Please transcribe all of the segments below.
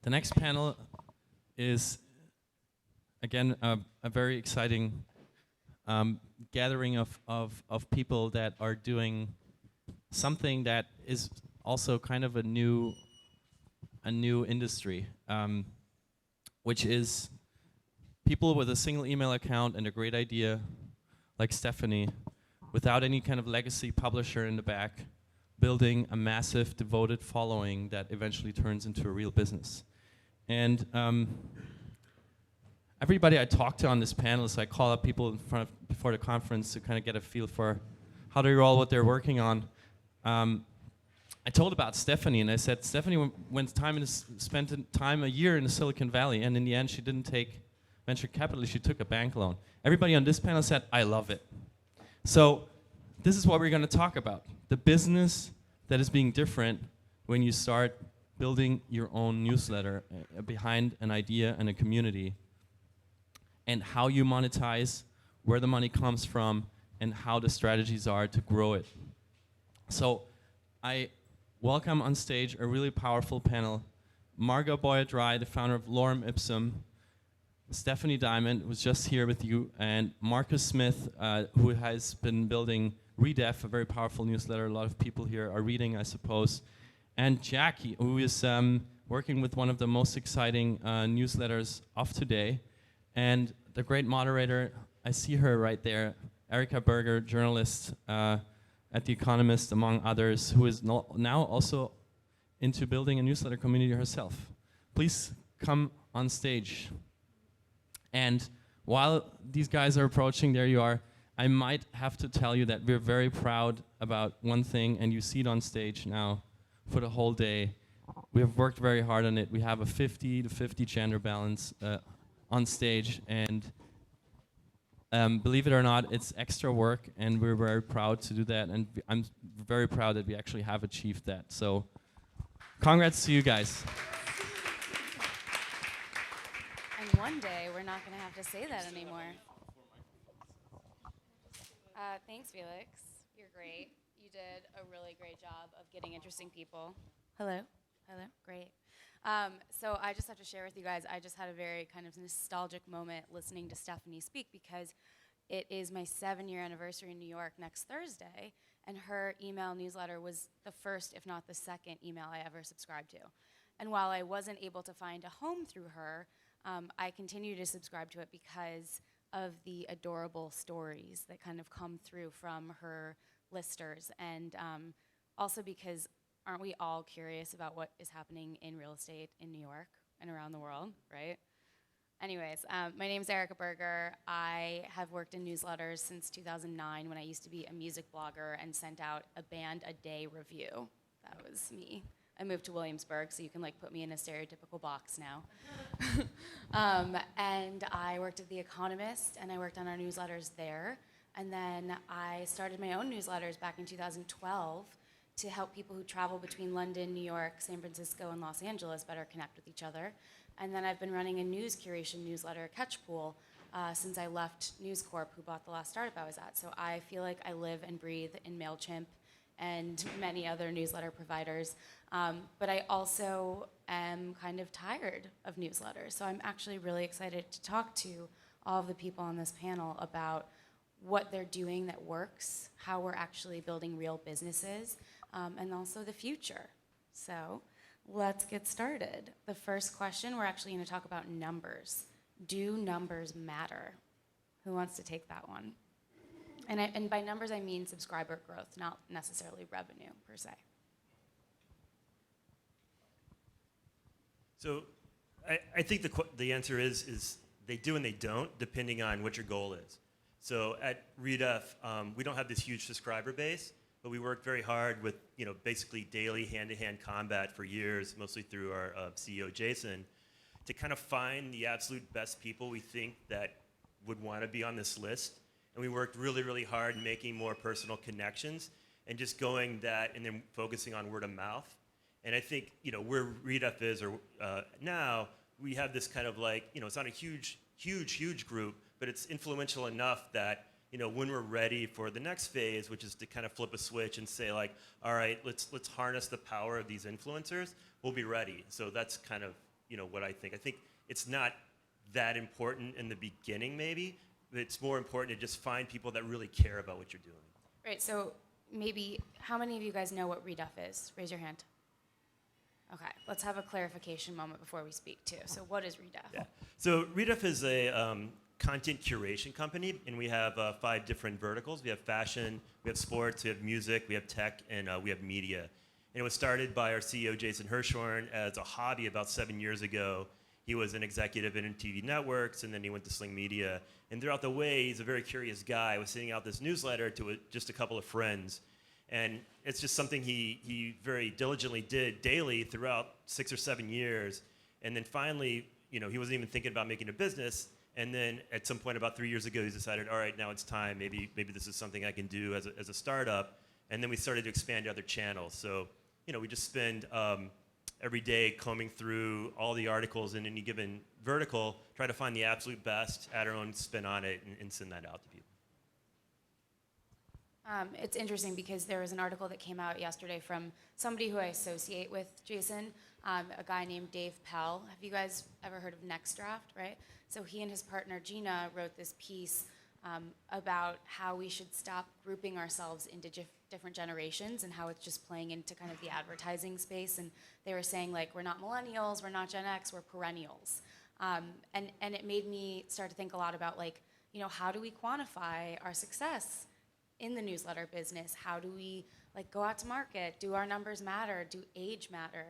The next panel is, again, a very exciting gathering of people that are doing something that is also kind of a new industry, which is people with a single email account and a great idea, like Stephanie, without any kind of legacy publisher in the back, building a massive devoted following that eventually turns into a real business. And everybody I talk to on this panel, so I call up people before the conference to kind of get a feel for how they roll, what they're working on. I told about Stephanie, and I said, Stephanie spent time a year in the Silicon Valley, and in the end, she didn't take venture capital, she took a bank loan. Everybody on this panel said, I love it. So this is what we're going to talk about. The business that is being different when you start building your own newsletter behind an idea and a community, and how you monetize, where the money comes from, and how the strategies are to grow it. So I welcome on stage a really powerful panel. Margot Boyd-Dry, the founder of Lorem Ipsum, Stephanie Diamond was just here with you, and Marcus Smith, who has been building REDEF, a very powerful newsletter a lot of people here are reading, I suppose, and Jacque, who is working with one of the most exciting newsletters of today, and the great moderator, I see her right there, Erica Berger, journalist at The Economist, among others, who is now also into building a newsletter community herself. Please come on stage. And while these guys are approaching, there you are, I might have to tell you that we're very proud about one thing, and you see it on stage now for the whole day. We have worked very hard on it. We have a 50-50 gender balance on stage, and believe it or not, it's extra work, and we're very proud to do that, and I'm very proud that we actually have achieved that. So congrats to you guys. And one day, we're not going to have to say that anymore. Thanks, Felix. You're great. You did a really great job of getting interesting people. Hello? Hello? Great. So I just have to share with you guys, I just had a very kind of nostalgic moment listening to Stephanie speak, because it is my 7-year anniversary in New York next Thursday, and her email newsletter was the first, if not the second, email I ever subscribed to. And while I wasn't able to find a home through her, I continue to subscribe to it because of the adorable stories that kind of come through from her listers, and also because aren't we all curious about what is happening in real estate in New York and around the world, right? Anyways, my name's Erica Berger. I have worked in newsletters since 2009 when I used to be a music blogger and sent out a band a day review. That was me. I moved to Williamsburg, so you can like put me in a stereotypical box now. And I worked at The Economist, and I worked on our newsletters there. And then I started my own newsletters back in 2012 to help people who travel between London, New York, San Francisco, and Los Angeles better connect with each other. And then I've been running a news curation newsletter, Catchpool, since I left News Corp, who bought the last startup I was at. So I feel like I live and breathe in MailChimp and many other newsletter providers. But I also am kind of tired of newsletters. So I'm actually really excited to talk to all of the people on this panel about what they're doing that works, how we're actually building real businesses, and also the future. So let's get started. The first question, we're actually going to talk about numbers. Do numbers matter? Who wants to take that one? And by numbers, I mean subscriber growth, not necessarily revenue, per se. So I think the answer is they do and they don't, depending on what your goal is. So at REDEF, we don't have this huge subscriber base, but we work very hard with basically daily hand-to-hand combat for years, mostly through our CEO, Jason, to kind of find the absolute best people we think that would want to be on this list. And we worked really, really hard making more personal connections and just going that and then focusing on word of mouth. And I think, where REDEF is now, we have this kind of like, it's not a huge group, but it's influential enough that, when we're ready for the next phase, which is to kind of flip a switch and say like, all right, let's harness the power of these influencers, we'll be ready. So that's kind of what I think. I think it's not that important in the beginning, maybe, but it's more important to just find people that really care about what you're doing. Right, so maybe, how many of you guys know what REDEF is? Raise your hand. Okay, let's have a clarification moment before we speak too. So what is REDEF? Yeah. So REDEF is a content curation company, and we have 5 different verticals. We have fashion, we have sports, we have music, we have tech, and we have media. And it was started by our CEO, Jason Hirschhorn, as a hobby about 7 years ago. He was an executive in TV networks, and then he went to Sling Media. And throughout the way, he's a very curious guy. He was sending out this newsletter to just a couple of friends. And it's just something he very diligently did daily throughout 6 or 7 years. And then finally, he wasn't even thinking about making a business. And then at some point about 3 years ago, he decided, all right, now it's time. Maybe this is something I can do as a startup. And then we started to expand to other channels. So, we just spend every day combing through all the articles in any given vertical, try to find the absolute best, add our own spin on it, and send that out to people. It's interesting because there was an article that came out yesterday from somebody who I associate with Jason, a guy named Dave Pell. Have you guys ever heard of Next Draft, right? So he and his partner Gina wrote this piece about how we should stop grouping ourselves into different generations and how it's just playing into kind of the advertising space. And they were saying, like, we're not millennials, we're not Gen X, we're perennials. And it made me start to think a lot about, like, how do we quantify our success in the newsletter business? How do we, like, go out to market? Do our numbers matter? Do age matter?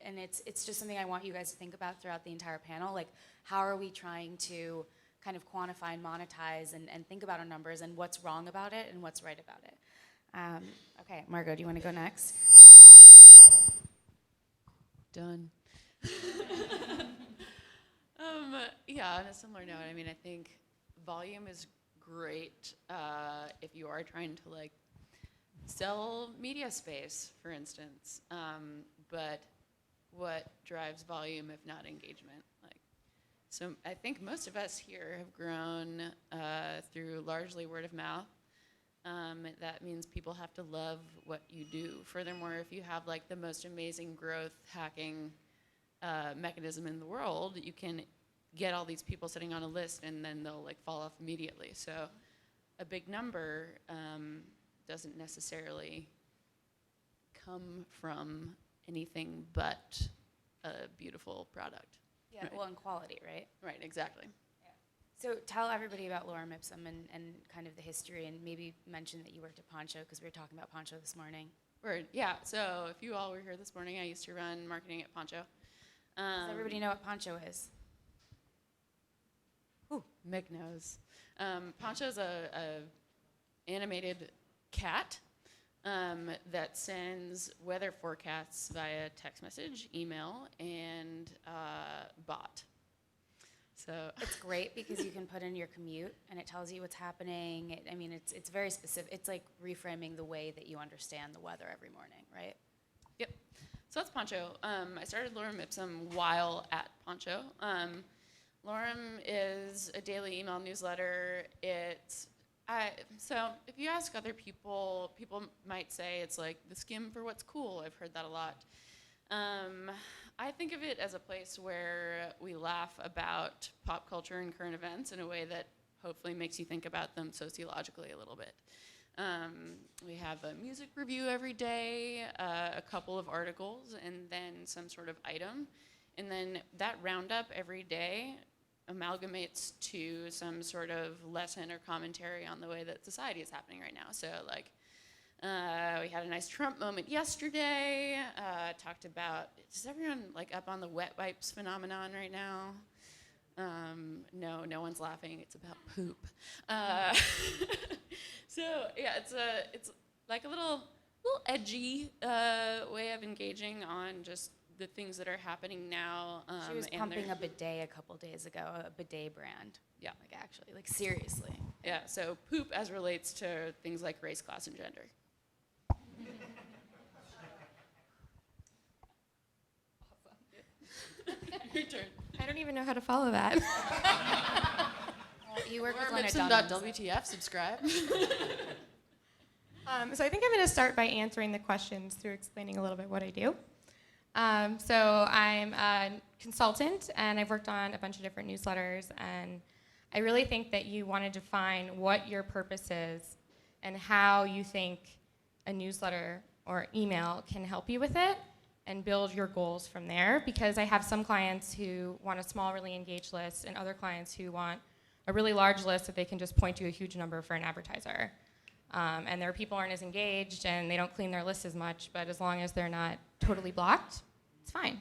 And it's just something I want you guys to think about throughout the entire panel. Like, how are we trying to kind of quantify and monetize and think about our numbers and what's wrong about it and what's right about it? Okay, Margot, do you want to go next? Done. Yeah, on a similar note, I mean, I think volume is great if you are trying to, like, sell media space, for instance. But what drives volume if not engagement? So I think most of us here have grown through largely word of mouth. That means people have to love what you do. Furthermore, if you have, like, the most amazing growth hacking mechanism in the world, you can get all these people sitting on a list and then they'll, like, fall off immediately. So a big number doesn't necessarily come from anything but a beautiful product. Yeah, Right. well, and quality, right? Right, exactly. Yeah. So tell everybody about Lorem Ipsum and kind of the history, and maybe mention that you worked at Poncho, because we were talking about Poncho this morning. Word, yeah. So if you all were here this morning, I used to run marketing at Poncho. Does everybody know what Poncho is? Ooh, Mick knows. Poncho's a animated cat that sends weather forecasts via text message, email, and bot. So It's great because you can put in your commute and it tells you what's happening. It's very specific. It's like reframing the way that you understand the weather every morning, right? Yep. So that's Poncho. I started Lorem Ipsum while at Poncho. Lorem is a daily email newsletter. So if you ask other people, people might say it's like the skim for what's cool. I've heard that a lot. I think of it as a place where we laugh about pop culture and current events in a way that hopefully makes you think about them sociologically a little bit. We have a music review every day, a couple of articles, and then some sort of item. And then that roundup every day amalgamates to some sort of lesson or commentary on the way that society is happening right now. So, like, we had a nice Trump moment yesterday, talked about, is everyone, like, up on the wet wipes phenomenon right now? No one's laughing, it's about poop. So, yeah, it's like a little edgy way of engaging on just the things that are happening now. She was pumping a bidet a couple days ago, a bidet brand. Yeah. Like, actually, like, seriously. Yeah, so poop as relates to things like race, class, and gender. Awesome. Your turn. I don't even know how to follow that. Well, you work with Leonard Dunham. Ipsum.wtf, subscribe. So I think I'm going to start by answering the questions through explaining a little bit what I do. So I'm a consultant, and I've worked on a bunch of different newsletters, and I really think that you want to define what your purpose is and how you think a newsletter or email can help you with it, and build your goals from there, because I have some clients who want a small, really engaged list, and other clients who want a really large list that they can just point to a huge number for an advertiser. And their people aren't as engaged, and they don't clean their list as much, but as long as they're not totally blocked, it's fine.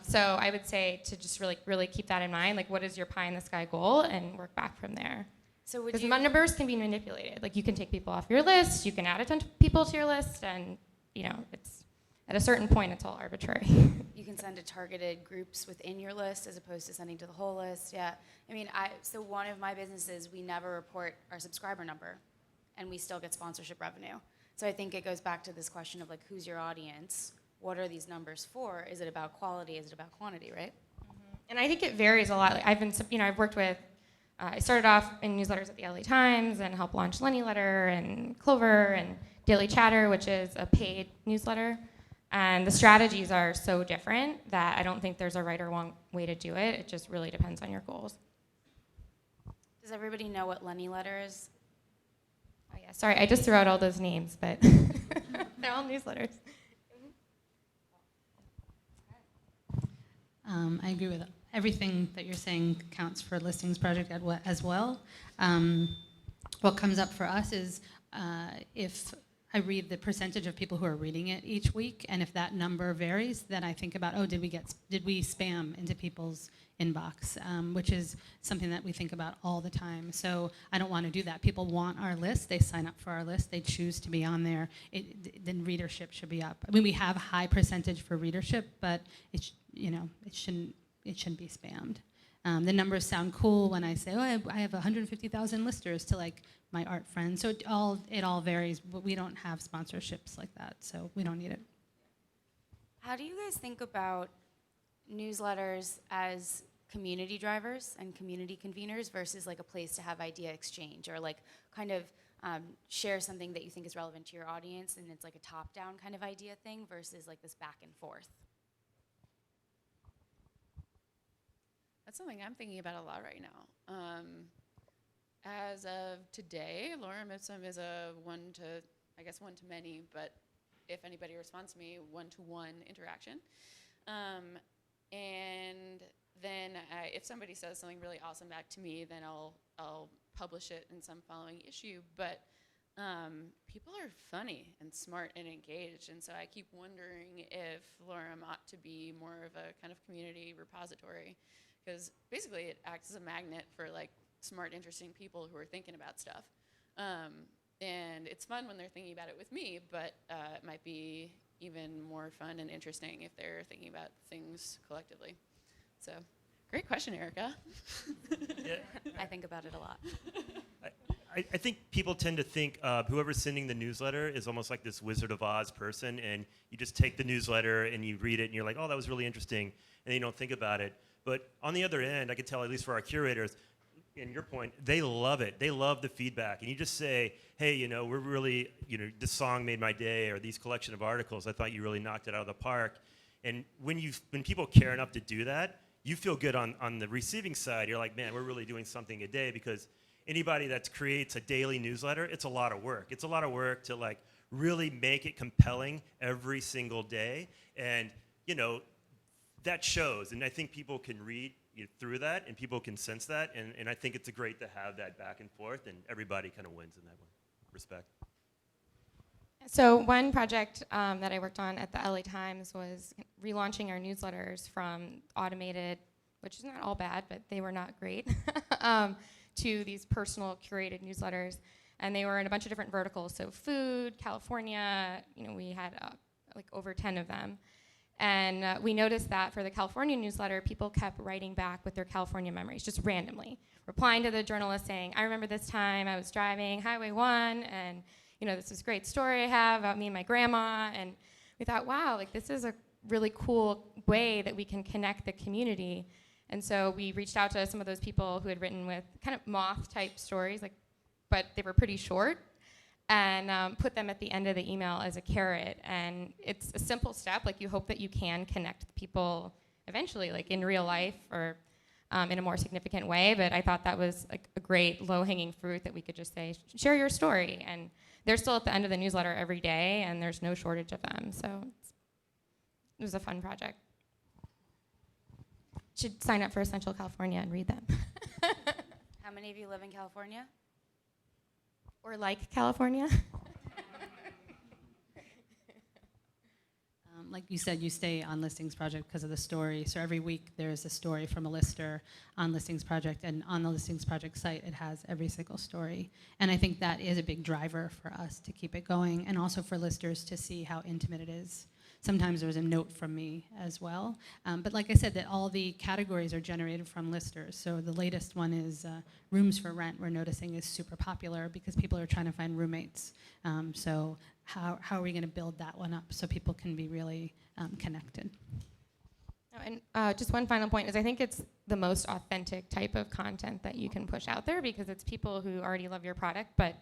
So I would say to just really keep that in mind, like what is your pie in the sky goal, and work back from there. So would Because you, numbers can be manipulated. Like you can take people off your list, you can add a ton of people to your list, and it's at a certain point it's all arbitrary. you can send to targeted groups within your list as opposed to sending to the whole list. Yeah. I mean, so one of my businesses, we never report our subscriber number, and we still get sponsorship revenue. So I think it goes back to this question of like, who's your audience? What are these numbers for? Is it about quality? Is it about quantity, right? And I think it varies a lot. Like I've worked with, I started off in newsletters at the LA Times and helped launch Lenny Letter and Clover and Daily Chatter, which is a paid newsletter. And the strategies are so different that I don't think there's a right or wrong way to do it. It just really depends on your goals. Does everybody know what Lenny Letter is? Oh yeah, sorry, I just threw out all those names, but they're all newsletters. I agree with everything that you're saying counts for Listings Project as well. What comes up for us is if I read the percentage of people who are reading it each week, and if that number varies, then I think about, did we spam into people's inbox, which is something that we think about all the time. So I don't want to do that. People want our list. They sign up for our list. They choose to be on there. Then readership should be up. I mean, we have a high percentage for readership, but it shouldn't be spammed. The numbers sound cool when I say, I have 150,000 listers to like my art friends. So it all varies, but we don't have sponsorships like that, so we don't need it. How do you guys think about newsletters as community drivers and community conveners versus like a place to have idea exchange, or like kind of share something that you think is relevant to your audience, and it's like a top-down kind of idea thing versus like this back and forth? That's something I'm thinking about a lot right now. As of today, Lorem Ipsum is a one to many, but if anybody responds to me, one-to-one interaction. And then if somebody says something really awesome back to me, then I'll publish it in some following issue. But people are funny and smart and engaged, and so I keep wondering if Lorem ought to be more of a kind of community repository, because basically it acts as a magnet for like smart, interesting people who are thinking about stuff. And it's fun when they're thinking about it with me, but it might be even more fun and interesting if they're thinking about things collectively. So, great question, Erica. Yeah. I think about it a lot. I think people tend to think whoever's sending the newsletter is almost like this Wizard of Oz person, and you just take the newsletter and you read it and you're like, oh, that was really interesting, and then you don't think about it. But on the other end, I could tell, at least for our curators, in your point, they love it. They love the feedback. And you just say, hey, we're really, this song made my day, or these collection of articles, I thought you really knocked it out of the park. And when people care enough to do that, you feel good on the receiving side. You're like, man, we're really doing something a day, because anybody that creates a daily newsletter, it's a lot of work. It's a lot of work to like really make it compelling every single day. And, that shows. And I think people can read through that, and people can sense that, and I think it's great to have that back and forth, and everybody kind of wins in that respect. So one project that I worked on at the LA Times was relaunching our newsletters from automated, which is not all bad, but they were not great, to these personal curated newsletters. And they were in a bunch of different verticals, so food, California, we had like over 10 of them. And we noticed that for the California newsletter, people kept writing back with their California memories, just randomly, replying to the journalist saying, I remember this time I was driving Highway 1, and this is a great story I have about me and my grandma. And we thought, wow, like this is a really cool way that we can connect the community. And so we reached out to some of those people who had written with kind of moth-type stories, but they were pretty short. and put them at the end of the email as a carrot. And it's a simple step. Like, you hope that you can connect people eventually, like in real life or in a more significant way. But I thought that was like a great low-hanging fruit that we could just say, share your story. And they're still at the end of the newsletter every day, and there's no shortage of them. So it was a fun project. Should sign up for Essential California and read them. How many of you live in California? Or like California. Like you said, you stay on Listings Project because of the story. So every week there's a story from a lister on Listings Project, and on the Listings Project site it has every single story. And I think that is a big driver for us to keep it going, and also for listers to see how intimate it is. Sometimes there's a note from me as well. But like I said, that all the categories are generated from listers. So the latest one is rooms for rent, we're noticing is super popular because people are trying to find roommates. So how are we going to build that one up so people can be really connected? Oh, and just one final point is I think it's the most authentic type of content that you can push out there, because it's people who already love your product, but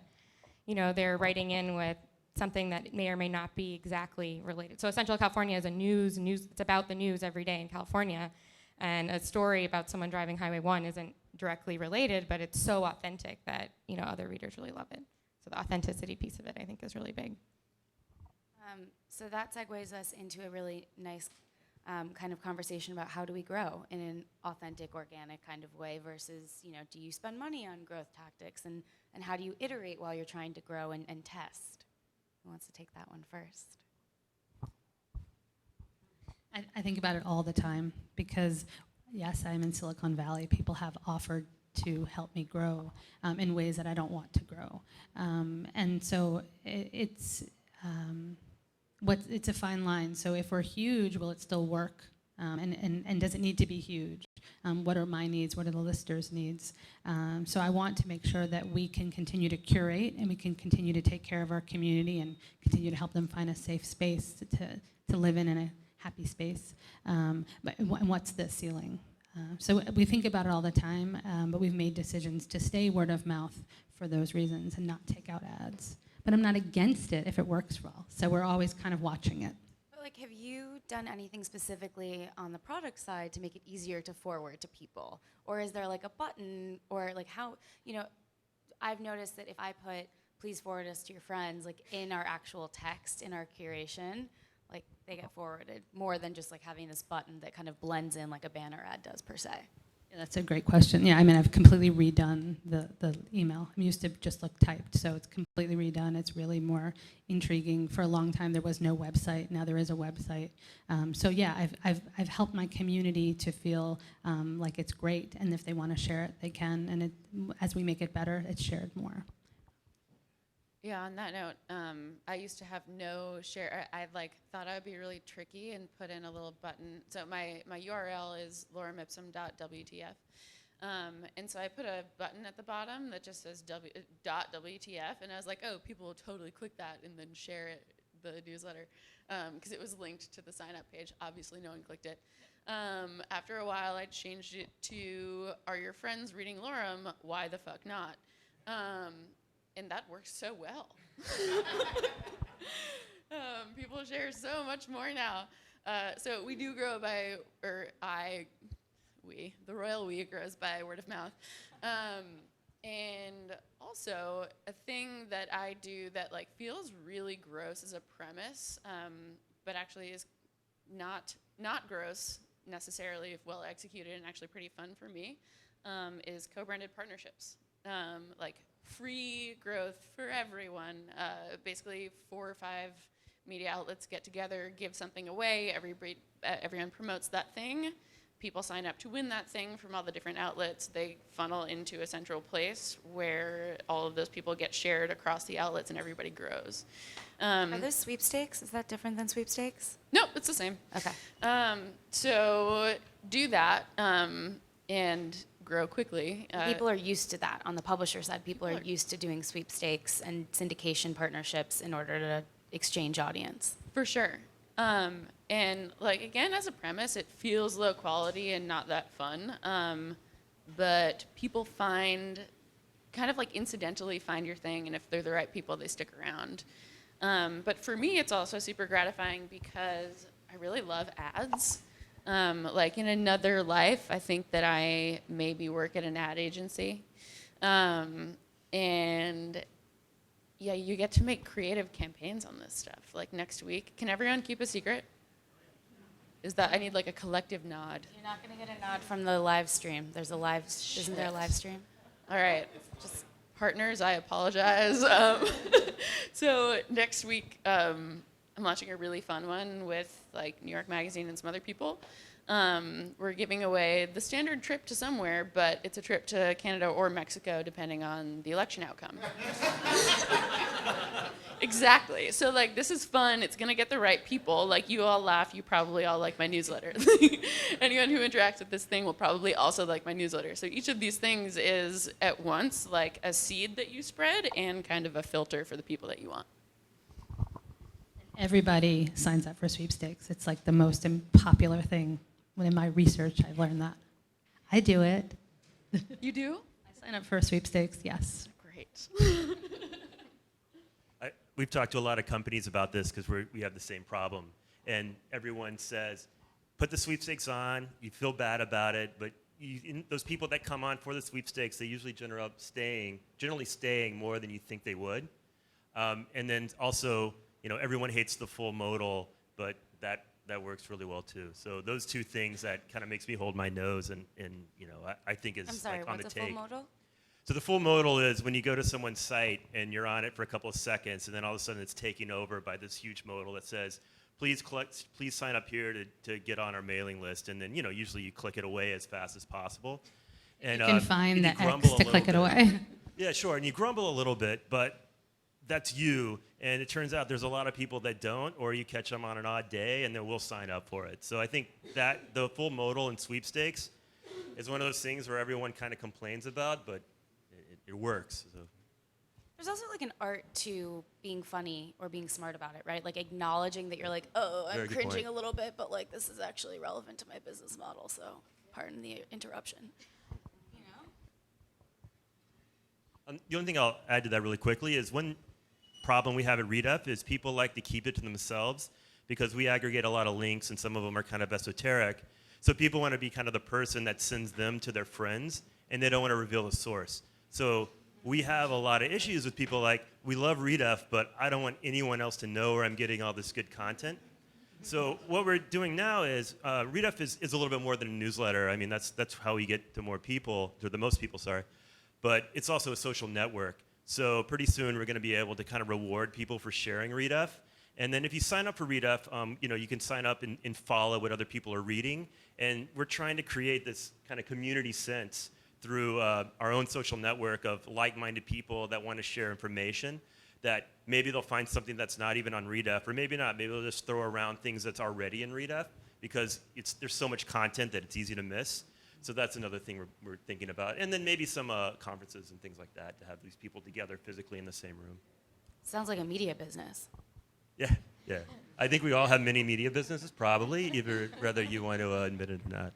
they're writing in with something that may or may not be exactly related. So Essential California is a news, it's about the news every day in California, and a story about someone driving Highway 1 isn't directly related, but it's so authentic that other readers really love it. So the authenticity piece of it, I think, is really big. So that segues us into a really nice kind of conversation about how do we grow in an authentic, organic kind of way versus, do you spend money on growth tactics, and how do you iterate while you're trying to grow and test? Who wants to take that one first? I think about it all the time because, yes, I'm in Silicon Valley. People have offered to help me grow in ways that I don't want to grow. And so it's a fine line. So if we're huge, will it still work? And does it need to be huge? What are my needs? What are the listers' needs? So I want to make sure that we can continue to curate and we can continue to take care of our community and continue to help them find a safe space to live in a happy space. But what's the ceiling? So we think about it all the time, but we've made decisions to stay word of mouth for those reasons and not take out ads. But I'm not against it if it works well. So we're always kind of watching it. Have you done anything specifically on the product side to make it easier to forward to people? Or is there like a button, or like how, I've noticed that if I put please forward us to your friends, like in our actual text, in our curation, like they get forwarded more than just like having this button that kind of blends in like a banner ad does per se. Yeah, that's a great question. Yeah, I mean, I've completely redone the email. I'm used to just look typed, so it's completely redone. It's really more intriguing. For a long time, there was no website. Now there is a website. So yeah, I've helped my community to feel like it's great, and if they want to share it, they can. And as we make it better, it's shared more. Yeah, on that note, I used to have no share. I thought I'd be really tricky and put in a little button. So my URL is lorem-ipsum.wtf. And so I put a button at the bottom that just says .wtf, and I was like, oh, people will totally click that and then share it, the newsletter, because it was linked to the sign-up page. Obviously, no one clicked it. After a while, I changed it to, are your friends reading Lorem? Why the fuck not? And that works so well. People share so much more now. So we do grow by, the royal we grows by word of mouth. And also a thing that I do that feels really gross as a premise, but actually is not gross necessarily if well executed and actually pretty fun for me, is co-branded partnerships. Free growth for everyone. Basically 4 or 5 media outlets get together, give something away, everyone promotes that thing. People sign up to win that thing from all the different outlets. They funnel into a central place where all of those people get shared across the outlets and everybody grows. Are those sweepstakes? Is that different than sweepstakes? No, it's the same. Okay. So do that and grow quickly. People are used to that. On the publisher side, people are used to doing sweepstakes and syndication partnerships in order to exchange audience. For sure. And again, as a premise, it feels low quality and not that fun. But people find kind of like incidentally find your thing, and if they're the right people, they stick around. But for me, it's also super gratifying because I really love ads. Like in another life, I think that I maybe work at an ad agency. And yeah, you get to make creative campaigns on this stuff. Like next week, can everyone keep a secret? I need like a collective nod. You're not going to get a nod from the live stream. Isn't there a live stream? All right, just partners, I apologize. So next week, I'm launching a really fun one with like New York Magazine and some other people. We're giving away the standard trip to somewhere, but it's a trip to Canada or Mexico, depending on the election outcome. Exactly. So like this is fun. It's gonna get the right people. Like you all laugh. You probably all like my newsletter. Anyone who interacts with this thing will probably also like my newsletter. So each of these things is at once like a seed that you spread and kind of a filter for the people that you want. Everybody signs up for sweepstakes. It's like the most popular thing. When in my research, I've learned that. I do it. You do? I sign up for sweepstakes, yes. Great. We've talked to a lot of companies about this because we have the same problem. And everyone says, put the sweepstakes on, you feel bad about it, but those people that come on for the sweepstakes, they usually generally staying more than you think they would. And then also, everyone hates the full modal, but that works really well too. So those two things that kind of makes me hold my nose and I think is I'm sorry, like on the what's a take. full modal? So the full modal is when you go to someone's site and you're on it for a couple of seconds, and then all of a sudden it's taken over by this huge modal that says, please sign up here to get on our mailing list. And then usually you click it away as fast as possible. And You can find the X grumble to a click it little bit. away. Yeah, sure. And you grumble a little bit, but that's you. And it turns out there's a lot of people that don't, or you catch them on an odd day and then we'll sign up for it. So I think that the full modal and sweepstakes is one of those things where everyone kind of complains about, but it works. So. There's also like an art to being funny or being smart about it, right? Like acknowledging that you're like, oh, I'm Very good cringing point. a little bit, but like this is actually relevant to my business model, so pardon the interruption. The only thing I'll add to that really quickly is one problem we have at REDEF is people like to keep it to themselves because we aggregate a lot of links and some of them are kind of esoteric. So people want to be kind of the person that sends them to their friends and they don't want to reveal the source. So we have a lot of issues with people like, we love REDEF, but I don't want anyone else to know where I'm getting all this good content. So what we're doing now is, REDEF is a little bit more than a newsletter. I mean, that's how we get to more people, to the most people, sorry. But it's also a social network. So pretty soon we're going to be able to kind of reward people for sharing REDEF. And then if you sign up for REDEF, you can sign up and follow what other people are reading. And we're trying to create this kind of community sense through our own social network of like-minded people that want to share information, that maybe they'll find something that's not even on REDEF, or maybe not. Maybe they'll just throw around things that's already in REDEF because there's so much content that it's easy to miss. So that's another thing we're thinking about. And then maybe some conferences and things like that to have these people together physically in the same room. Sounds like a media business. Yeah. I think we all have mini media businesses, probably, whether you want to admit it or not.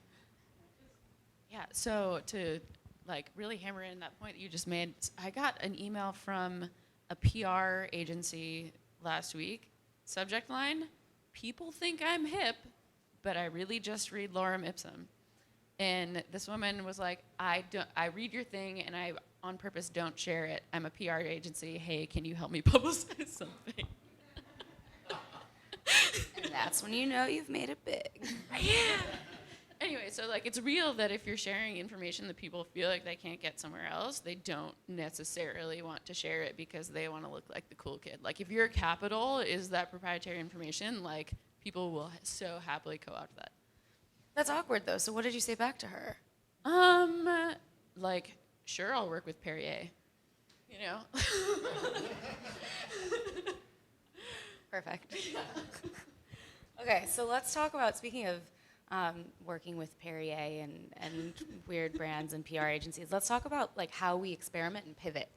Yeah, so to like really hammer in that point that you just made, I got an email from a PR agency last week. Subject line, people think I'm hip, but I really just read Lorem Ipsum. And this woman was like, I read your thing and I on purpose don't share it. I'm a PR agency. Hey, can you help me publicize something? And that's when you know you've made it big. Yeah. Anyway, so like it's real that if you're sharing information that people feel like they can't get somewhere else, they don't necessarily want to share it because they want to look like the cool kid. Like if your capital is that proprietary information, like people will so happily co-opt that. That's awkward though. So what did you say back to her? Like, sure, I'll work with Perrier. You know? Perfect. Okay, so let's talk about, speaking of working with Perrier and weird brands and PR agencies, let's talk about like how we experiment and pivot,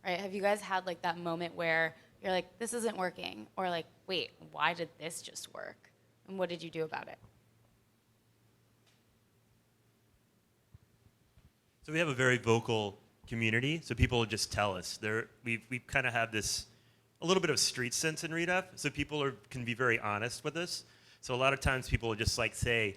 right? Have you guys had like that moment where you're like, this isn't working, or like, wait, why did this just work? And what did you do about it? So we have a very vocal community, so people will just tell us. We kind of have this a little bit of street sense in REDEF, so people can be very honest with us. So a lot of times people will just like say,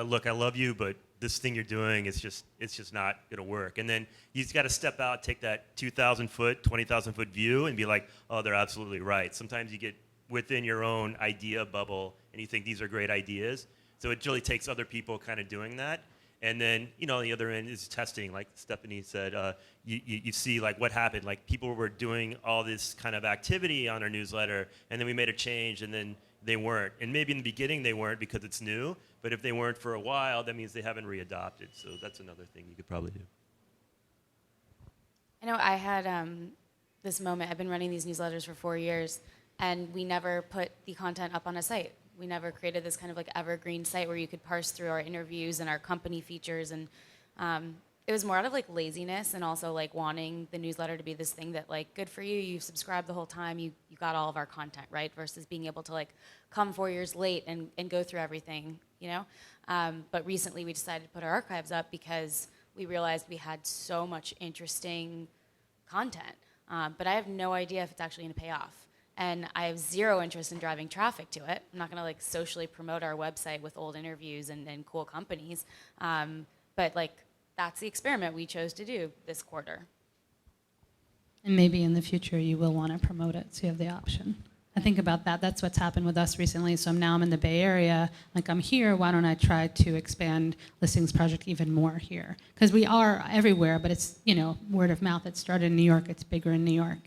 look, I love you, but this thing you're doing it's just not going to work. And then you've got to step out, take that 2,000 foot, 20,000 foot view and be like, oh, they're absolutely right. Sometimes you get within your own idea bubble and you think these are great ideas. So it really takes other people kind of doing that. And then, on the other end is testing, like Stephanie said, you see like what happened. Like people were doing all this kind of activity on our newsletter, and then we made a change, and then they weren't. And maybe in the beginning they weren't because it's new, but if they weren't for a while, that means they haven't readopted. So that's another thing you could probably do. I know I had this moment. I've been running these newsletters for 4 years, and we never put the content up on a site. We never created this kind of like evergreen site where you could parse through our interviews and our company features. And it was more out of like laziness and also like wanting the newsletter to be this thing that like, good for you, you've subscribed the whole time, you got all of our content, right? Versus being able to like come 4 years late and go through everything, But recently we decided to put our archives up because we realized we had so much interesting content. But I have no idea if it's actually going to pay off. And I have zero interest in driving traffic to it. I'm not going to like socially promote our website with old interviews and cool companies. But like that's the experiment we chose to do this quarter. And maybe in the future you will want to promote it, so you have the option. I think about that. That's what's happened with us recently. So I'm in the Bay Area. Like I'm here, why don't I try to expand Listings Project even more here? Because we are everywhere, but it's, word of mouth. It started in New York. It's bigger in New York.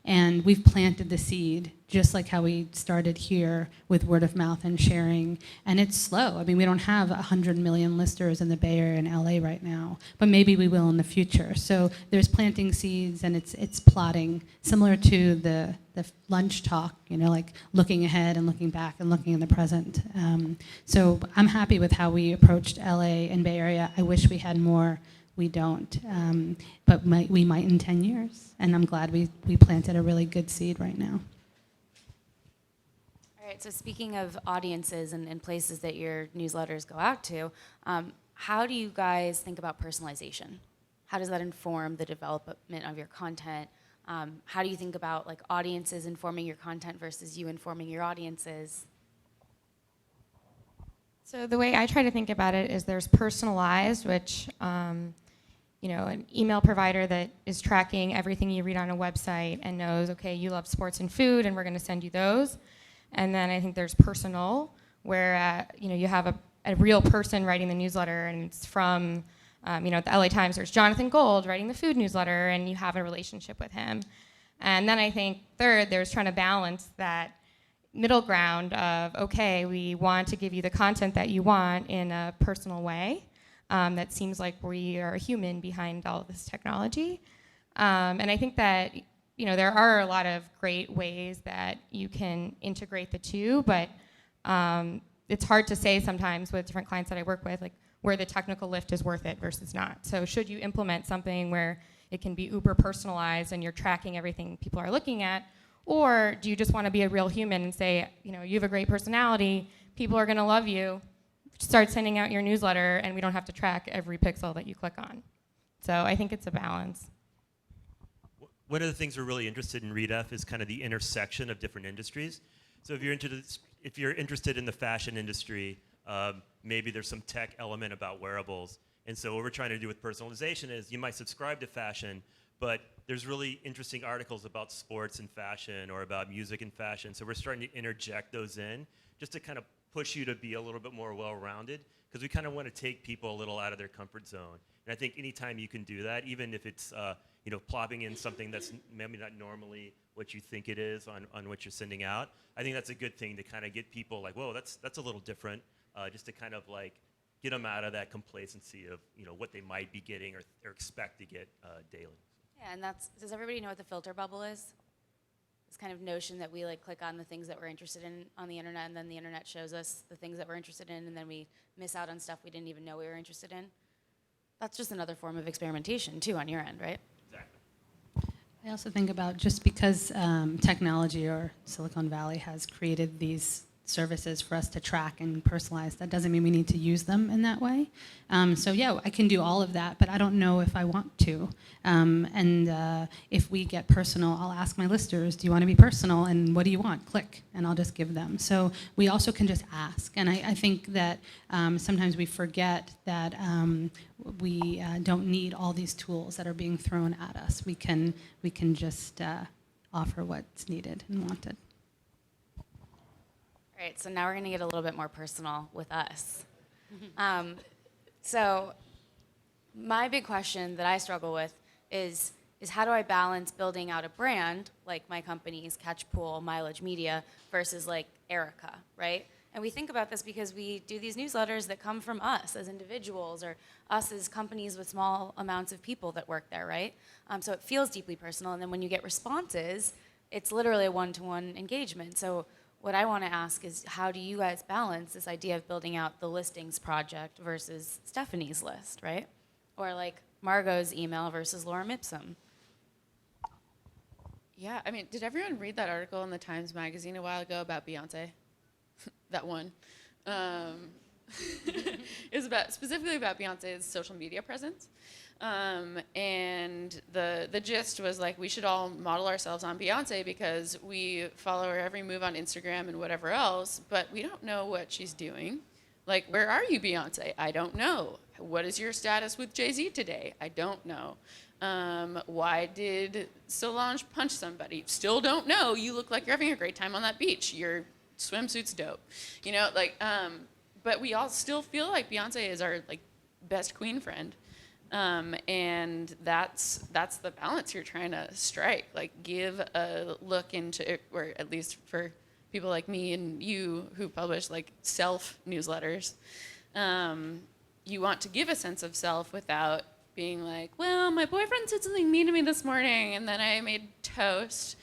And we've planted the seed, just like how we started here with word of mouth and sharing. And it's slow. I mean, we don't have 100 million listers in the Bay Area and LA right now, but maybe we will in the future. So there's planting seeds, and it's plotting, similar to the lunch talk, like looking ahead and looking back and looking in the present. So I'm happy with how we approached LA and Bay Area. I wish we had more. We don't, but we might in 10 years. And I'm glad we planted a really good seed right now. All right, so speaking of audiences and places that your newsletters go out to, how do you guys think about personalization? How does that inform the development of your content? How do you think about like audiences informing your content versus you informing your audiences? So the way I try to think about it is there's personalized, which, an email provider that is tracking everything you read on a website and knows, okay, you love sports and food, and we're going to send you those. And then I think there's personal, where, you have a real person writing the newsletter, and it's from, at the LA Times, there's Jonathan Gold writing the food newsletter, and you have a relationship with him. And then I think third, there's trying to balance that middle ground of, okay, we want to give you the content that you want in a personal way that seems like we are a human behind all of this technology. And I think that, there are a lot of great ways that you can integrate the two, but it's hard to say sometimes with different clients that I work with, like where the technical lift is worth it versus not. So should you implement something where it can be uber personalized and you're tracking everything people are looking at, or do you just want to be a real human and say, you have a great personality, people are going to love you, start sending out your newsletter, and we don't have to track every pixel that you click on. So I think it's a balance. One of the things we're really interested in REDEF is kind of the intersection of different industries. So if you're interested in the fashion industry, maybe there's some tech element about wearables. And so what we're trying to do with personalization is you might subscribe to fashion, but there's really interesting articles about sports and fashion or about music and fashion. So we're starting to interject those in just to kind of push you to be a little bit more well-rounded, because we kind of want to take people a little out of their comfort zone. And I think anytime you can do that, even if it's plopping in something that's maybe not normally what you think it is on what you're sending out, I think that's a good thing to kind of get people like, whoa, that's a little different, just to kind of like get them out of that complacency of what they might be getting or expect to get daily. Yeah, and does everybody know what the filter bubble is? This kind of notion that we like click on the things that we're interested in on the internet, and then the internet shows us the things that we're interested in, and then we miss out on stuff we didn't even know we were interested in. That's just another form of experimentation too on your end, right? Exactly. I also think about just because technology or Silicon Valley has created these services for us to track and personalize. That doesn't mean we need to use them in that way. So yeah, I can do all of that, but I don't know if I want to. If we get personal, I'll ask my listers, do you want to be personal? And what do you want? Click, and I'll just give them. So we also can just ask. And I think that sometimes we forget that we don't need all these tools that are being thrown at us. We can just offer what's needed and wanted. All right, so now we're going to get a little bit more personal with us. So my big question that I struggle with is how do I balance building out a brand like my company's Catchpool, Mileage Media, versus like Erica, right? And we think about this because we do these newsletters that come from us as individuals or us as companies with small amounts of people that work there, right? So it feels deeply personal. And then when you get responses, it's literally a one-to-one engagement. So what I want to ask is, how do you guys balance this idea of building out the listings project versus Stephanie's list, right? Or like Margot's email versus Lorem Ipsum. Yeah, I mean, did everyone read that article in the Times Magazine a while ago about Beyonce? That one. It was specifically about Beyonce's social media presence. And the gist was like, we should all model ourselves on Beyonce because we follow her every move on Instagram and whatever else, but we don't know what she's doing. Like, where are you, Beyonce? I don't know. What is your status with Jay-Z today? I don't know. Why did Solange punch somebody? Still don't know. You look like you're having a great time on that beach. Your swimsuit's dope. You know, like, but we all still feel like Beyonce is our like best queen friend. And that's the balance you're trying to strike. Like, give a look into it, or at least for people like me and you who publish like self newsletters, you want to give a sense of self without being like, well, my boyfriend said something mean to me this morning and then I made toast.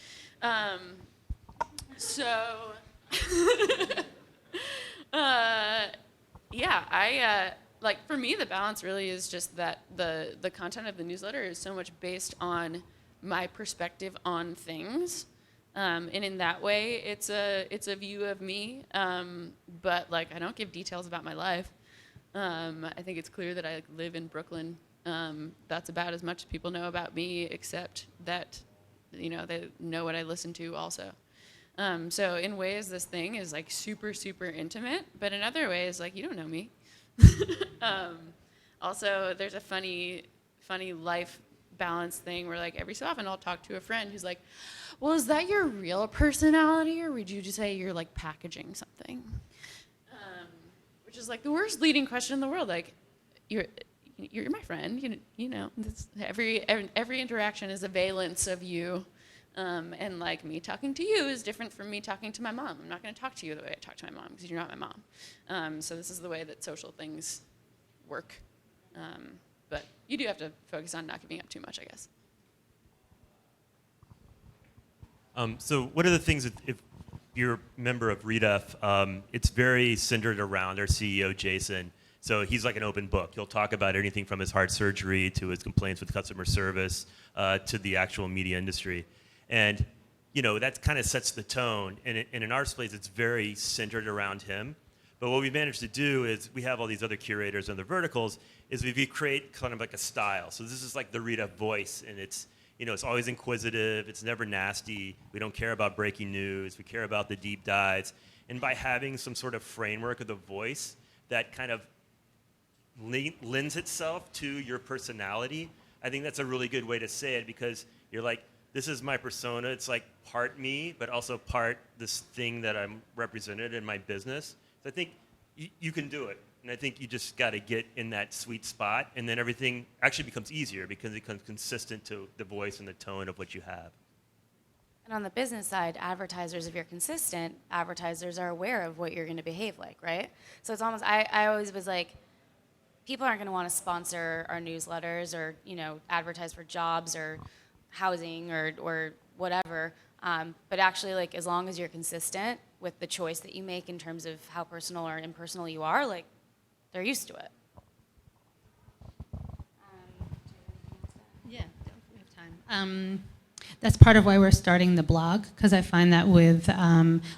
Yeah, like, for me, the balance really is just that the content of the newsletter is so much based on my perspective on things. And in that way, it's a view of me. But, like, I don't give details about my life. I think it's clear that I live in Brooklyn. That's about as much as people know about me, except that, you know, they know what I listen to also. So in ways, this thing is, like, super, super intimate. But in other ways, like, you don't know me. Also, there's a funny life balance thing where, like, every so often I'll talk to a friend who's like, well, is that your real personality, or would you just say you're like packaging something? Which is like the worst leading question in the world. Like, you're my friend, you know, every interaction is a valence of you. And like, me talking to you is different from me talking to my mom. I'm not going to talk to you the way I talk to my mom because you're not my mom. So this is the way that social things work. But you do have to focus on not giving up too much, I guess. So one of the things, if you're a member of REDEF, it's very centered around our CEO, Jason. So he's like an open book. He'll talk about anything from his heart surgery to his complaints with customer service to the actual media industry. And, you know, that kind of sets the tone. And in our place, it's very centered around him. But what we've managed to do is we have all these other curators and the verticals, is we create kind of like a style. So this is like the REDEF voice, and it's, you know, it's always inquisitive. It's never nasty. We don't care about breaking news. We care about the deep dives. And by having some sort of framework of the voice that kind of lends itself to your personality, I think that's a really good way to say it, because you're like, this is my persona. It's like part me, but also part this thing that I'm represented in my business. So I think you can do it. And I think you just got to get in that sweet spot, and then everything actually becomes easier because it becomes consistent to the voice and the tone of what you have. And on the business side, advertisers, if you're consistent, advertisers are aware of what you're going to behave like, right? So it's almost, I always was like, people aren't going to want to sponsor our newsletters or, you know, advertise for jobs or housing or whatever. But actually, like, as long as you're consistent with the choice that you make in terms of how personal or impersonal you are, like, they're used to it. Yeah, we have time. That's part of why we're starting the blog, because I find that with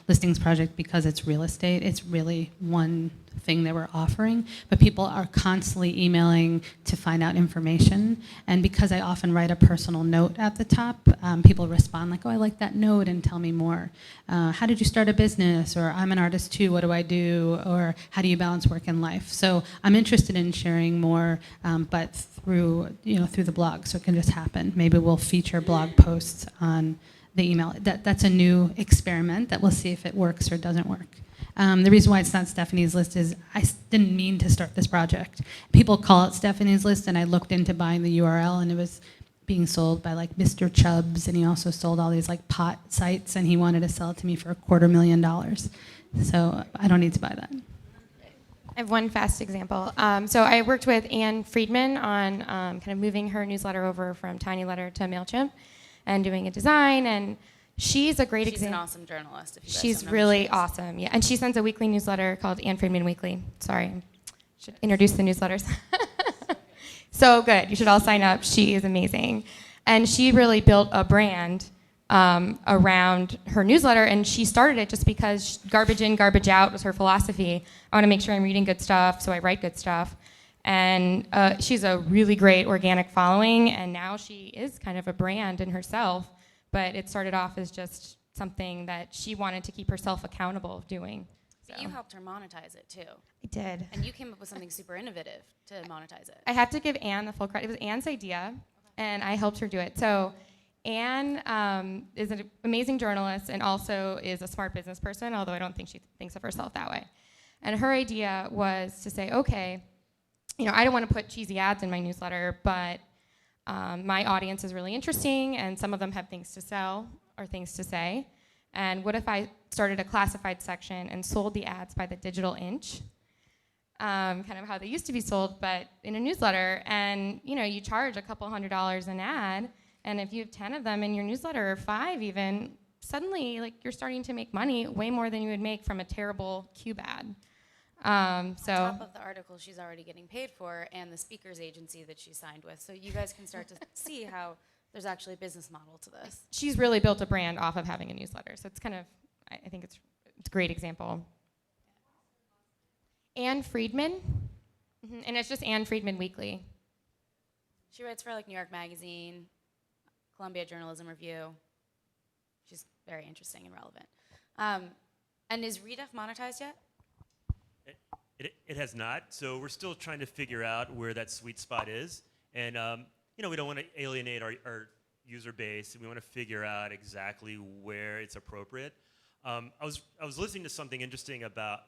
Listings Project, because it's real estate, it's really one thing that we're offering, but people are constantly emailing to find out information, and because I often write a personal note at the top, people respond like, oh, I like that note, and tell me more. How did you start a business? Or I'm an artist too, what do I do? Or how do you balance work and life? So I'm interested in sharing more, but through the blog, so it can just happen. Maybe we'll feature blog posts on the email. That's a new experiment that we'll see if it works or doesn't work. The reason why it's not Stephanie's List is I didn't mean to start this project. People call it Stephanie's List, and I looked into buying the URL, and it was being sold by like Mr. Chubbs, and he also sold all these like pot sites, and he wanted to sell it to me for $250,000. So I don't need to buy that. I have one fast example. So I worked with Anne Friedman on kind of moving her newsletter over from TinyLetter to MailChimp and doing a design, and she's a great She's example. an awesome journalist. If you guys She's don't know who really she is. awesome. Yeah, and she sends a weekly newsletter called Anne Friedman Weekly. Sorry, should introduce the newsletters. So good. You should all sign up. She is amazing, and she really built a brand around her newsletter. And she started it just because garbage in, garbage out was her philosophy. I want to make sure I'm reading good stuff, so I write good stuff. And she's a really great organic following, and now she is kind of a brand in herself. But it started off as just something that she wanted to keep herself accountable doing. But So you helped her monetize it too. I did. And you came up with something super innovative to monetize it. I have to give Anne the full credit. It was Anne's idea, and I helped her do it. So Anne is an amazing journalist and also is a smart business person, although I don't think she thinks of herself that way. And her idea was to say, okay, I don't want to put cheesy ads in my newsletter, but my audience is really interesting, and some of them have things to sell or things to say. And what if I started a classified section and sold the ads by the digital inch, kind of how they used to be sold, but in a newsletter? And you charge a couple $100 an ad, and if you have 10 of them in your newsletter, or 5 even, suddenly you're starting to make money, way more than you would make from a terrible Cube ad. On top of the article she's already getting paid for and the speakers agency that she signed with. So you guys can start to see how there's actually a business model to this. She's really built a brand off of having a newsletter. So it's kind of, I think it's a great example. Anne Friedman, and it's just Anne Friedman Weekly. She writes for New York Magazine, Columbia Journalism Review. She's very interesting and relevant. And is REDEF monetized yet? It has not. So we're still trying to figure out where that sweet spot is. And we don't want to alienate our user base. We want to figure out exactly where it's appropriate. I was listening to something interesting about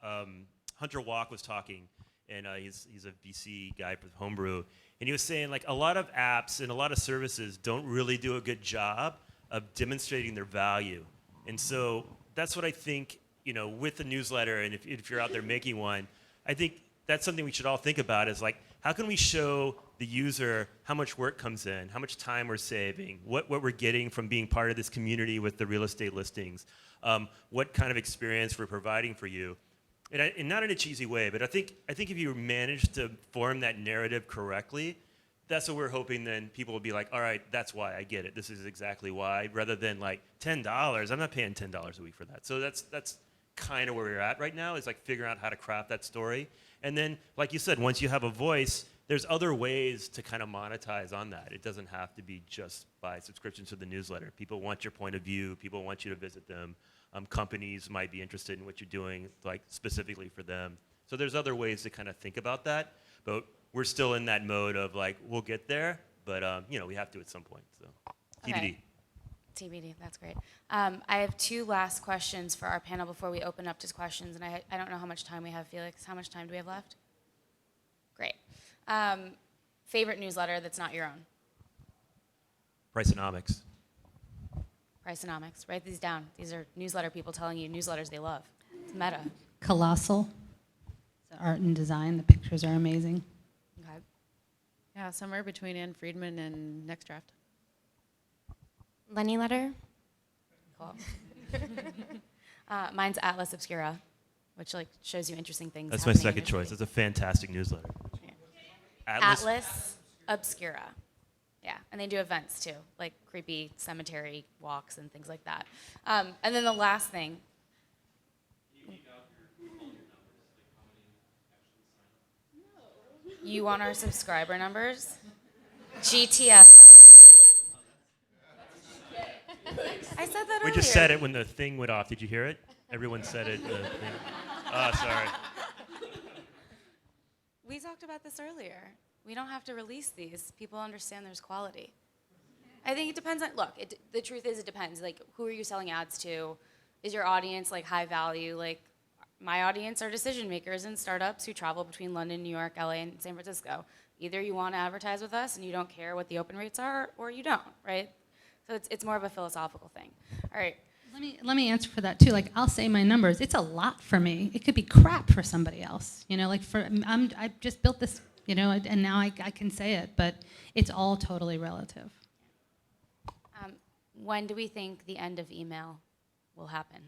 Hunter Walk was talking, and he's a VC guy for Homebrew, and he was saying a lot of apps and a lot of services don't really do a good job of demonstrating their value. And so that's what I think, with the newsletter, and if you're out there making one, I think that's something we should all think about is how can we show the user how much work comes in, how much time we're saving, what we're getting from being part of this community with the real estate listings, what kind of experience we're providing for you. And not in a cheesy way, but I think if you manage to form that narrative correctly, that's what we're hoping. Then people will be like, all right, that's why, I get it. This is exactly why, rather than $10. I'm not paying $10 a week for that. So that's kind of where we're at right now, is figuring out how to craft that story. And then, like you said, once you have a voice, there's other ways to kind of monetize on that. It doesn't have to be just by subscription to the newsletter. People want your point of view. People want you to visit them. Companies might be interested in what you're doing, specifically for them. So there's other ways to kind of think about that. But we're still in that mode of we'll get there, but we have to at some point. So TBD. Okay. TBD, that's great. I have 2 last questions for our panel before we open up to questions, and I don't know how much time we have, Felix. How much time do we have left? Great. Favorite newsletter that's not your own? Priceonomics. Priceonomics. Write these down. These are newsletter people telling you newsletters they love. It's meta. Colossal. The art and design, the pictures are amazing. Okay. Yeah, somewhere between Anne Friedman and Next Draft. Lenny letter. Cool. Mine's Atlas Obscura, which shows you interesting things. That's my happening in second your choice. city. It's a fantastic newsletter. Yeah. Atlas. Atlas Obscura. Yeah. And they do events too, like creepy cemetery walks and things like that. And then the last thing. You want our subscriber numbers? GTFO. I said that We earlier. just said it when the thing went off. Did you hear it? Everyone said it. Oh, sorry. We talked about this earlier. We don't have to release these. People understand there's quality. I think it depends on, look, the truth is it depends. Like, who are you selling ads to? Is your audience, like, high value? Like, my audience are decision makers and startups who travel between London, New York, LA, and San Francisco. Either you want to advertise with us and you don't care what the open rates are, or you don't, right? So it's more of a philosophical thing. All right. Let me answer for that too. Like, I'll say my numbers. It's a lot for me. It could be crap for somebody else. You know, like I just built this, you know, and now I can say it, but it's all totally relative. When do we think the end of email will happen?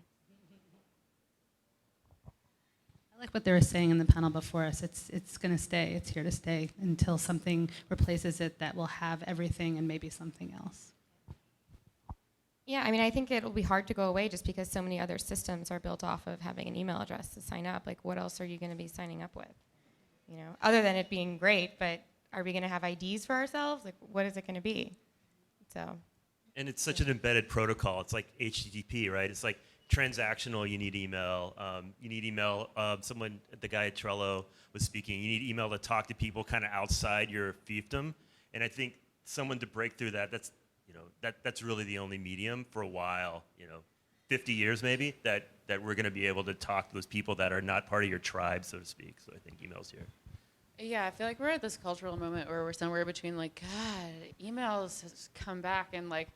I like what they were saying in the panel before us. It's going to stay. It's here to stay until something replaces it that will have everything and maybe something else. Yeah, I mean, I think it'll be hard to go away just because so many other systems are built off of having an email address to sign up. Like, what else are you going to be signing up with? You know, other than it being great, but are we going to have IDs for ourselves? Like, what is it going to be? So. And it's such an embedded protocol. It's like HTTP, right? It's like transactional. You need email. The guy at Trello was speaking. You need email to talk to people kind of outside your fiefdom. And I think someone to break through that, that's really the only medium for a while, 50 years maybe, that we're going to be able to talk to those people that are not part of your tribe, so to speak. So I think email's here. Yeah, I feel like we're at this cultural moment where we're somewhere between like, God, emails has come back and like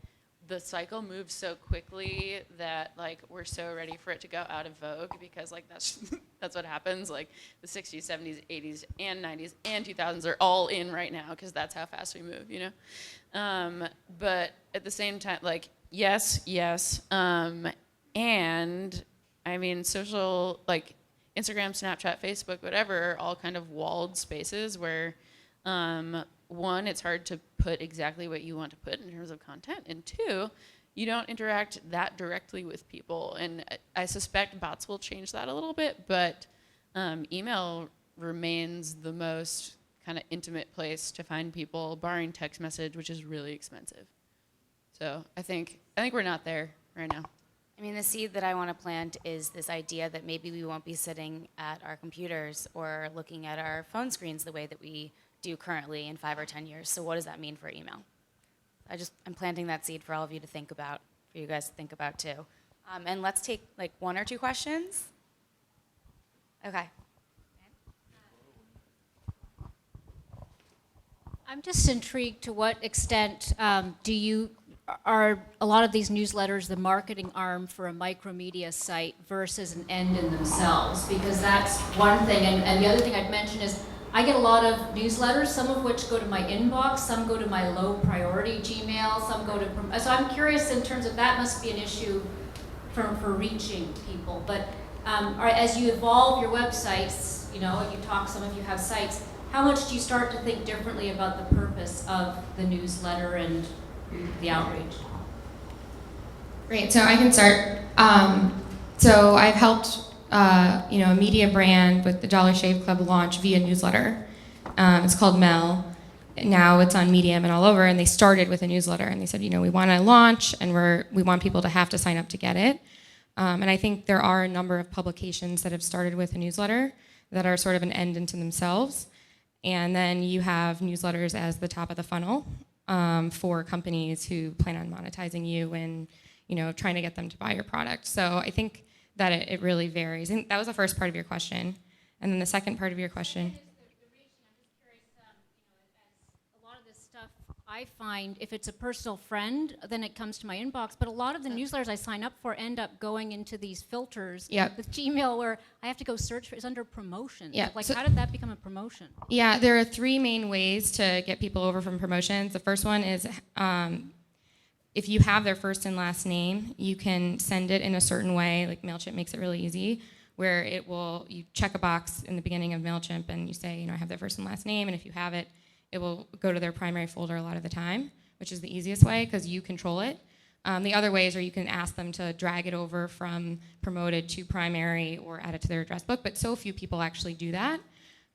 the cycle moves so quickly that like we're so ready for it to go out of vogue because like that's what happens. Like the 60s, 70s, 80s, and 90s and 2000s are all in right now because that's how fast we move, you know? But at the same time, like, yes. And I mean, social, like, Instagram, Snapchat, Facebook, whatever, are all kind of walled spaces where, one, it's hard to put exactly what you want to put in terms of content, and two, you don't interact that directly with people. And I suspect bots will change that a little bit, but email remains the most kind of intimate place to find people, barring text message, which is really expensive. So I think we're not there right now. I mean, the seed that I want to plant is this idea that maybe we won't be sitting at our computers or looking at our phone screens the way that we do currently in 5 or 10 years. So what does that mean for email? I'm planting that seed for all of you to think about, for you guys to think about too. And let's take like 1 or 2 questions. Okay. I'm just intrigued to what extent are a lot of these newsletters the marketing arm for a micromedia site versus an end in themselves? Because that's one thing. And the other thing I'd mention is I get a lot of newsletters, some of which go to my inbox, some go to my low priority Gmail, some go to, so I'm curious in terms of that must be an issue for reaching people. But as you evolve your websites, you know, some of you have sites, how much do you start to think differently about the purpose of the newsletter and the outreach? Great, so I can start. So I've helped a media brand with the Dollar Shave Club launch via newsletter. It's called Mel. Now it's on Medium and all over, and they started with a newsletter, and they said, we want to launch, and we want people to have to sign up to get it. And I think there are a number of publications that have started with a newsletter that are sort of an end into themselves. And then you have newsletters as the top of the funnel for companies who plan on monetizing you and trying to get them to buy your product. So I think that it really varies. And that was the first part of your question. And then the second part of your question. A lot of this stuff I find, if it's a personal friend, then it comes to my inbox. But a lot of the newsletters I sign up for end up going into these filters with Gmail where I have to go search for it's under promotions. Yeah. Like, how did that become a promotion? Yeah, there are 3 main ways to get people over from promotions. The first one is if you have their first and last name, you can send it in a certain way, like MailChimp makes it really easy, where you check a box in the beginning of MailChimp and you say, I have their first and last name, and if you have it, it will go to their primary folder a lot of the time. which is the easiest way because you control it. The other ways are you can ask them to drag it over from promoted to primary or add it to their address book, but so few people actually do that.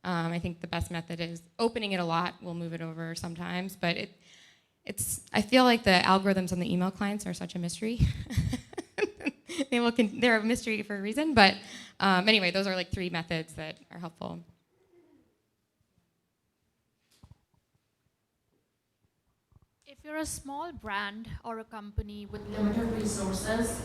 I think the best method is opening it a lot. We'll move it over sometimes, but I feel like the algorithms on the email clients are such a mystery. They're a mystery for a reason, but anyway, those are like 3 methods that are helpful. If you're a small brand or a company with limited resources,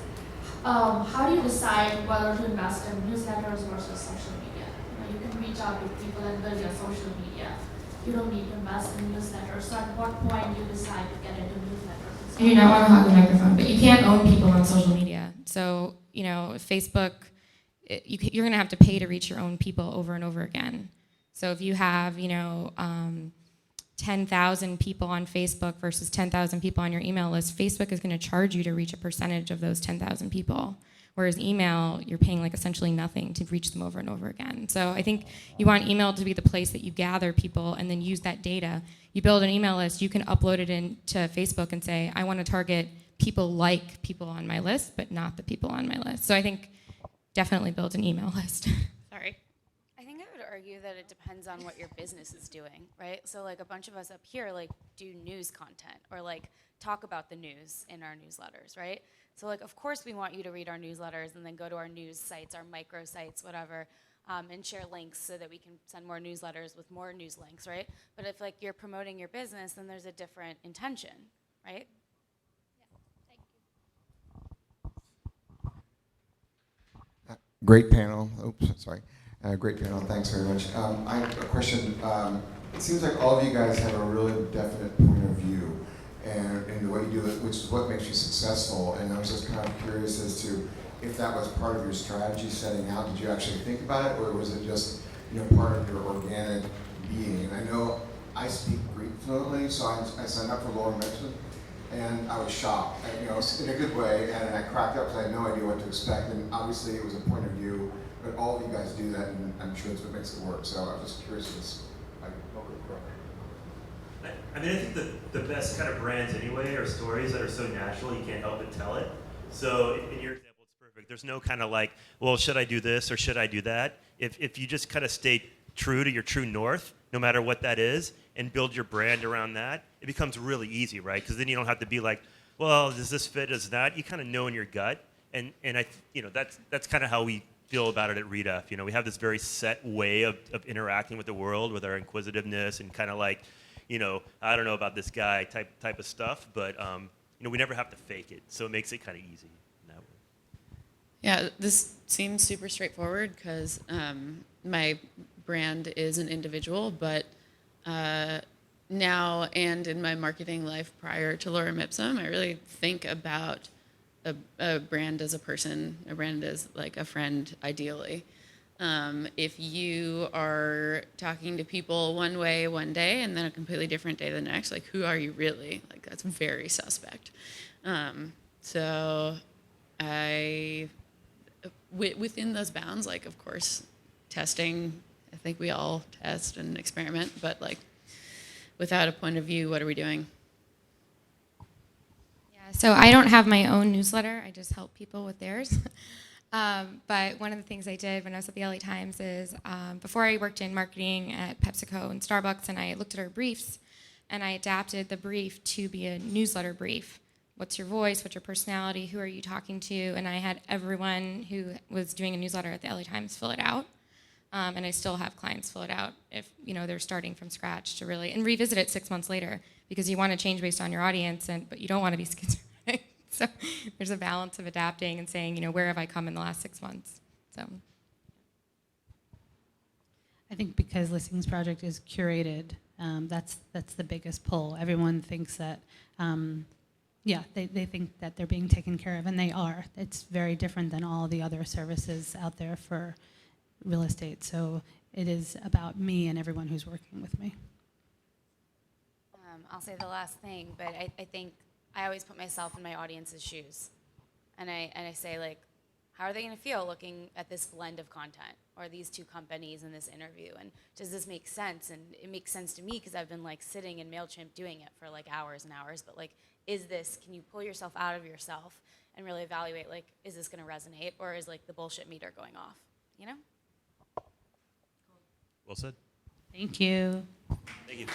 how do you decide whether to invest in newsletters versus social media? You can reach out to people and build your social media. You don't need to invest in newsletters. So at what point do you decide to get into newsletters? You do not want to hog the microphone, but you can't own people on social media. So, Facebook, you're going to have to pay to reach your own people over and over again. So if you have, 10,000 people on Facebook versus 10,000 people on your email list, Facebook is going to charge you to reach a percentage of those 10,000 people. Whereas email, you're paying like essentially nothing to reach them over and over again. So I think you want email to be the place that you gather people and then use that data. You build an email list, you can upload it into Facebook and say, I want to target people like people on my list, but not the people on my list. So I think definitely build an email list. Sorry. I think I would argue that it depends on what your business is doing, right? So like a bunch of us up here like do news content or like talk about the news in our newsletters, right? So like of course we want you to read our newsletters and then go to our news sites, our micro sites, whatever, and share links so that we can send more newsletters with more news links, right? But if like you're promoting your business, then there's a different intention, right? Great panel. Oops, sorry. Great panel. Thanks very much. I have a question. It seems like all of you guys have a really definite point of view and in the way you do it, which is what makes you successful. And I was just kind of curious as to if that was part of your strategy setting out. Did you actually think about it, or was it just part of your organic being? And I know I speak Greek fluently, so I signed up for Lorem, and I was shocked, in a good way, and I cracked up because I had no idea what to expect. And obviously, it was a point of view, but all of you guys do that, and I'm sure it's what makes it work. So I was just curious if I I mean, I think the best kind of brands anyway are stories that are so natural you can't help but tell it. So in your example, it's perfect. There's no kind of like, well, should I do this or should I do that? If you just kind of stay true to your true north, no matter what that is, and build your brand around that, it becomes really easy, right? Because then you don't have to be like, well, does this fit, does that? You kind of know in your gut, and that's kind of how we feel about it at REDEF. We have this very set way of interacting with the world, with our inquisitiveness and kind of like, I don't know about this guy type of stuff, but we never have to fake it, so it makes it kind of easy in that way. Yeah, this seems super straightforward because my brand is an individual, but now and in my marketing life prior to Lorem Ipsum, I really think about a brand as a person, a brand as like a friend, ideally. If you are talking to people one way one day and then a completely different day the next, like who are you really? Like that's very suspect. So within those bounds, like of course, testing, I think we all test and experiment, but like without a point of view, what are we doing? Yeah, so I don't have my own newsletter. I just help people with theirs. But one of the things I did when I was at the LA Times is before I worked in marketing at PepsiCo and Starbucks, and I looked at our briefs, and I adapted the brief to be a newsletter brief. What's your voice? What's your personality? Who are you talking to? And I had everyone who was doing a newsletter at the LA Times fill it out. And I still have clients fill it out if they're starting from scratch to really, and revisit it 6 months later, because you want to change based on your audience, but you don't want to be schizophrenic. So there's a balance of adapting and saying, where have I come in the last 6 months? So I think because Listings Project is curated, that's the biggest pull. Everyone thinks that, they think that they're being taken care of, and they are. It's very different than all the other services out there for real estate. So it is about me and everyone who's working with me. I'll say the last thing, but I think I always put myself in my audience's shoes. And I say, like, how are they going to feel looking at this blend of content or these two companies in this interview? And does this make sense? And it makes sense to me because I've been like sitting in MailChimp doing it for like hours and hours. But like, can you pull yourself out of yourself and really evaluate, like, is this going to resonate, or is like the bullshit meter going off? You know? Well said. Thank you. Thank you.